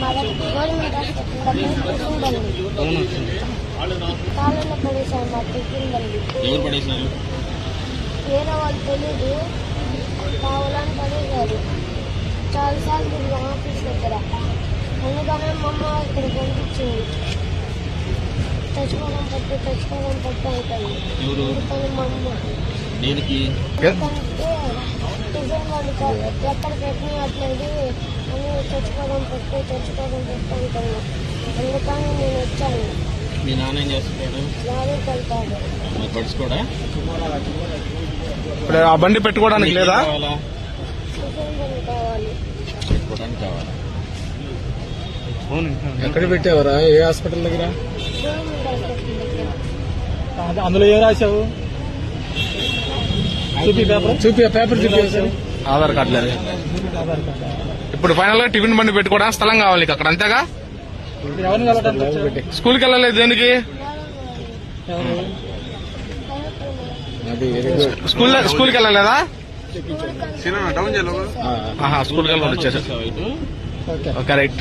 Government కాలంలో పడేసారు మా tiffin బండి. ఎవరు పడేసినారు? వేరే వాళ్ళు తెలీదు, కావాలని పడేశారు. చాలాసార్లు తిరిగి ఆఫీస్ దగ్గర. అందుకనే మా అమ్మ ఇక్కడ పంపించింది. తెచ్చుకోవడం పట్టు అవుతుంది. అందుకని మా అమ్మ దేనికి? ఎందుకంటే టిఫిన్ బండి ఎక్కడ పెట్టినట్లేదు అని తెచ్చుకోవడం పట్టు అవుతుంది. అందుకని నేను వచ్చాను. మీ నాన్న ఏం చేస్తున్నాడు? లారీకి వెళ్తాడు. మరి పడుచుకోడా? ఇప్పుడు ఆ బండి పెట్టుకోవడానికి లేదా? టిఫిన్ బండి కావాలి. పెట్టుకోవడానికి కావాలా? ఎక్కడ పెట్టావరా? ఏ హాస్పిటల్ దగ్గర? గవర్నమెంట్ హాస్పిటల్ దగ్గర. అందులో ఏం రాశావు? చూపి పేపర్ చూపించావు. ఆధార్ కార్డు లేదు. ఇప్పుడు ఫైనల్ గా టిఫిన్ బండి పెట్టుకోవడానికి స్థలం కావాలి నీకు అక్కడ, అంతేగా? ఎవరిని వెళ్ళడానికి? స్కూల్కి వెళ్ళలేదు దేనికి? స్కూల్కి వెళ్ళలేదా? స్కూల్కి వెళ్ళి వచ్చేసారు. ఇటు ఓకే రైట్.